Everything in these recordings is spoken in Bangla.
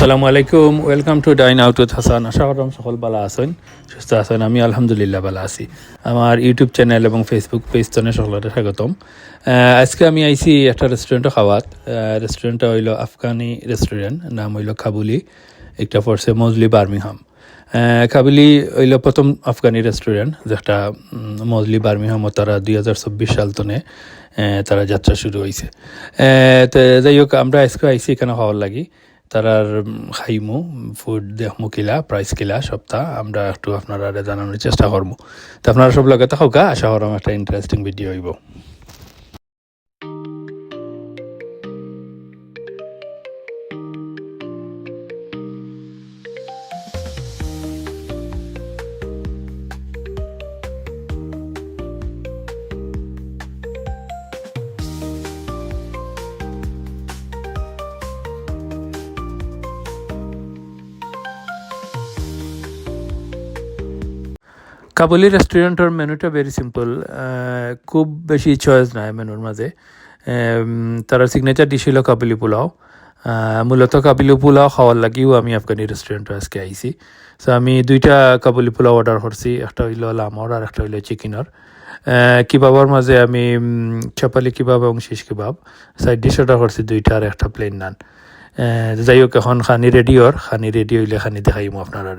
আসসালামু আলাইকুম, welcome to dine out with Hasan. আশা করলাম সকল ভালো আছেন, সুস্থ আছেন। আমি আলহামদুলিল্লাহ ভালো আছি। আমার ইউটিউব চ্যানেল এবং ফেসবুক পেজ তনে সকলকে স্বাগতম। আজকে আমি আইছি একটা রেস্টুরেন্টে খাওয়াত। রেস্টুরেন্টটা হইল আফগানি রেস্টুরেন্ট, নাম হইল কাবুলি, একটা পড়ছে মজলি বার্মিংহাম। কাবুলি হইল প্রথম আফগানি রেস্টুরেন্ট, যেটা মজলি বার্মিংহামও তারা 2024 সাল তনে তারা যাত্রা শুরু হয়েছে। তো যাই হোক, আমরা আজকে আইছি এখানে খাওয়ার লাগি। তারার খাইমু ফুড দেখমু কিলা প্রাইস কিলা সপ্তাহ আমরা একটু আপনারা জানানোর চেষ্টা করবো। তো আপনারা সব লগে থাকা, আশা করলাম একটা ইন্টারেস্টিং ভিডিও হইব। কাবুলি রেস্টুরেন্টের মেনুটা ভেরি সিম্পল, খুব বেশি চয়েস নাই মেনুর মাঝে। তার সিগনেচার ডিশ হলো কাবুলি পোলাও। মূলত কাবুলি পোলাও খাওয়ার লাগিও আমি আফগানি রেস্টুরেন্টে আজকে আইছি। সো আমি দুইটা কাবুলি পোলাও অর্ডার করছি, একটা হইল লামর আর একটা হইল চিকেনের। কিবাবের মাঝে আমি চাপালি কিবাব এবং শিশ কিবাব। সাইড ডিশ অর্ডার করছি দুইটা আর একটা প্লেন নান। যাই হোক, এখন খানি রেডি হইলে খানি দেখাইমু আপনারা।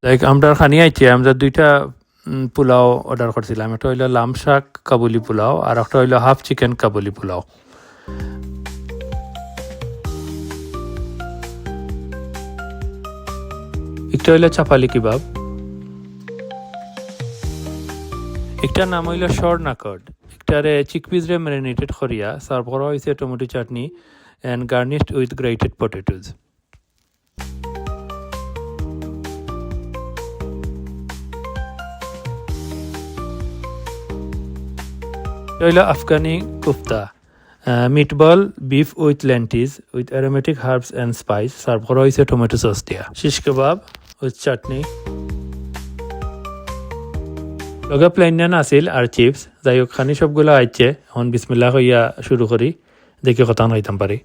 লাইক আমরা খানি আইছি, আমরা দুইটা পোলাও অর্ডার করছিলাম। একটা হইলো লাম শাক কাবুলি পোলাও আর একটা হইলো হাফ চিকেন কাবুলি পোলাও। একটা হইলো চাপালি কিবাব, একটার নাম হইলো শর্নাকড, একটারে চিকপিস রে ম্যারিনেটেড করিয়া সার্ভ করা হয়েছে tomato chutney and garnished with grated potatoes. হইল Afghani kofta, meatball beef with lentils with aromatic herbs and spice, serve করা হয়েছে টমেটো সস দিয়া। শিশ কাবাব উইথ চাটনি, লগে প্লেন নান আছিল আর চিপস। যাই হোক, খানি সবগুলো আইছে। এখন বিসমিল্লাহ হইয়া শুরু করি, দেখি কথা হইতাম পারি।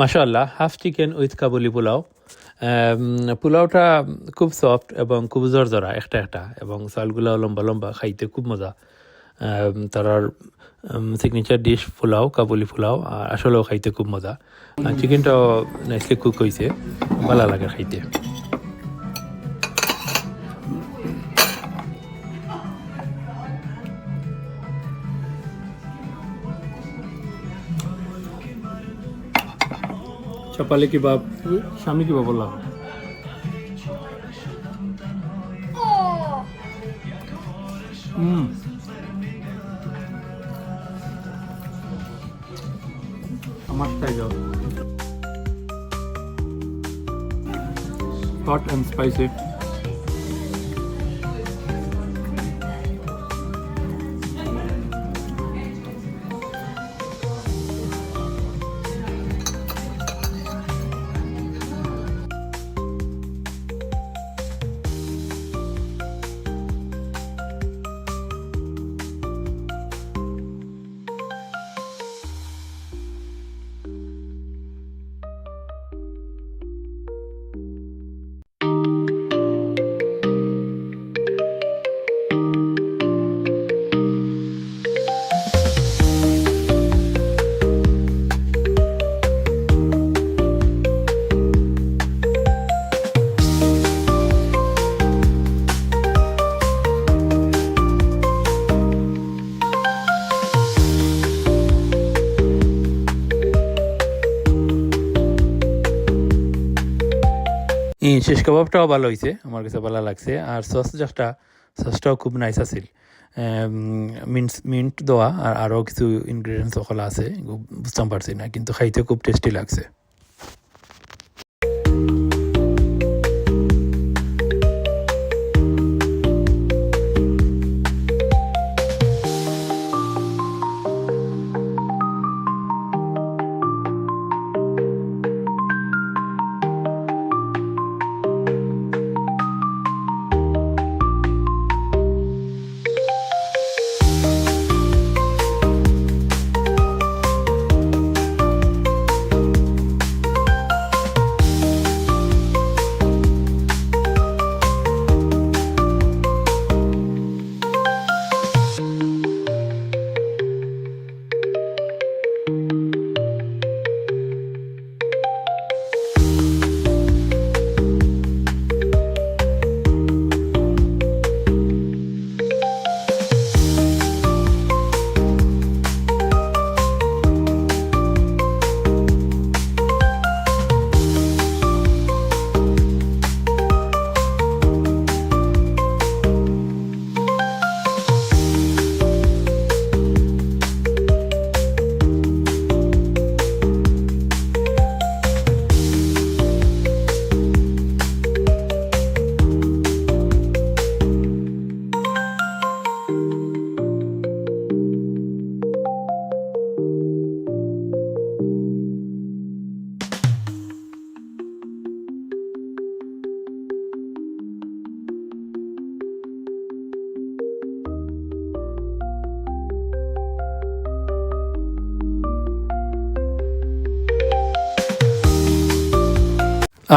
মাশাআল্লাহ, হাফ চিকেন উইথ কাবুলি পোলাও। পোলাওটা খুব সফট এবং খুব জরজরা একটা একটা, এবং চালগুলো লম্বা লম্বা, খাইতে খুব মজা। তারার সিগনেচার ডিশ পোলাও, কাবুলি পোলাও, আর আসলেও খাইতে খুব মজা। চিকেনটাও নাইসলি কুক হয়েছে, ভালো লাগে খাইতে। চাপালি কিবাব স্বামী কিবাব বললাম আমার style hot and spicy. Shish কাবাবটাও ভালো হয়েছে, আমার কাছে ভালো লাগছে। আর সসটাও খুব নাইস আছিল। মিন্ট দেওয়া আর আরও কিছু ইনগ্রিডিয়েন্টস সকল আছে, বুঝতে পারছি না, কিন্তু খাইতে খুব টেস্টি লাগছে।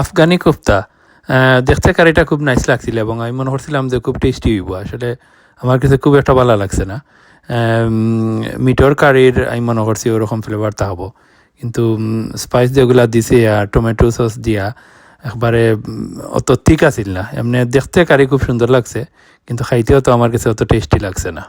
আফগানি কোফতা দেখতে কারিটা খুব নাইস লাগছিল এবং আমি মনে করছিলাম যে খুব টেস্টি হইব। আসলে আমার কাছে খুব একটা ভালো লাগছে না। মিটর কারির আমি মনে করছি ওরকম ফ্লেভারটা হবো, কিন্তু স্পাইস যেগুলা দিছে আর টমেটো সস দিয়া একবারে অত ঠিক আছিল না। এমনি দেখতে কারি খুব সুন্দর লাগছে, কিন্তু খাইতেও তো আমার কাছে অত টেস্টি লাগছে না।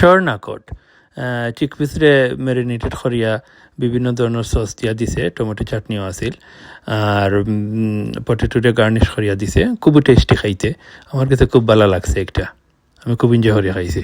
শর্নাকট চিকপিসরে ম্যারিনেটেড করিয়া বিভিন্ন ধরনের সস দিয়া দিছে, টমেটো চাটনিও আছিল, আর পটেটোরে গার্নিশ করিয়া দিছে। খুবই টেস্টি খাইতে, আমার কাছে খুব ভালো লাগছে। একটা আমি খুব এনজয় করিয়া খাইছি।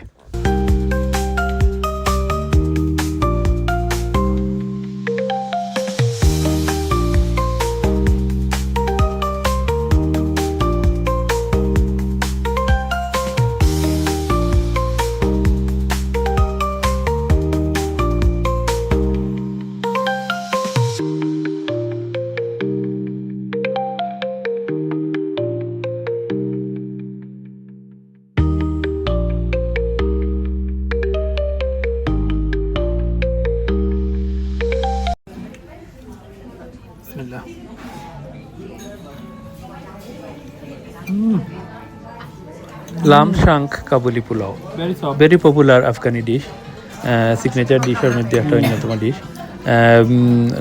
Lamb shank Kabuli pulao Very soft. Very popular Afghani dish signature ডিশের মধ্যে একটা অন্যতম ডিশ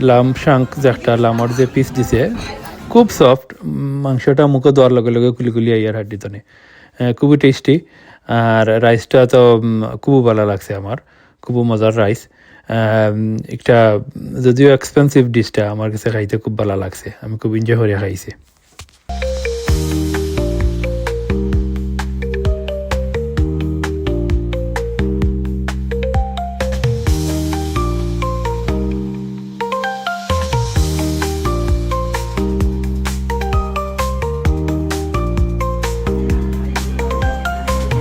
লাম শাঙ্ক যে একটা লামর যে পিস দিছে খুব সফট মাংসটা মুখে দেওয়ার লগে লগে কুলি কুলি আইয়ার হাড্ডি তনে খুবই টেস্টি আর রাইসটা তো খুবই ভালো লাগছে আমার খুবই মজার রাইস একটা যদিও এক্সপেন্সিভ ডিশটা আমার কাছে খাইতে খুব ভালো লাগছে আমি খুব এনজয় করে খাইছি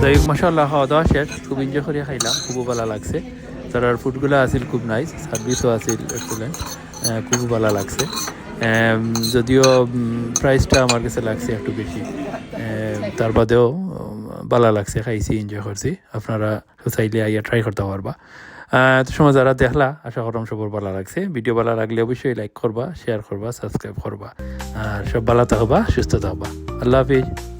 যাই হোক মাশাআল্লাহ খাওয়া দাওয়া শেষ খুব এনজয় করে খাইলাম খুবই ভালো লাগছে তার ফুডগুলো আছিল খুব নাইস সার্ভিসও আছিল এক্সেলেন্ট খুবই ভালো লাগছে যদিও প্রাইসটা আমার কাছে লাগছে একটু বেশি তার বাদেও ভালো লাগছে খাইছি এনজয় করছি আপনারা চাইলে আইয়া ট্রাই করতে পারবা তো সময় যারা দেখলা আশা করলাম সবার ভালো লাগছে ভিডিও ভালো লাগলে অবশ্যই লাইক করবা শেয়ার করবা সাবস্ক্রাইব করবা আর সব ভালো থাকবা সুস্থ থাকবা আল্লাহ হাফিজ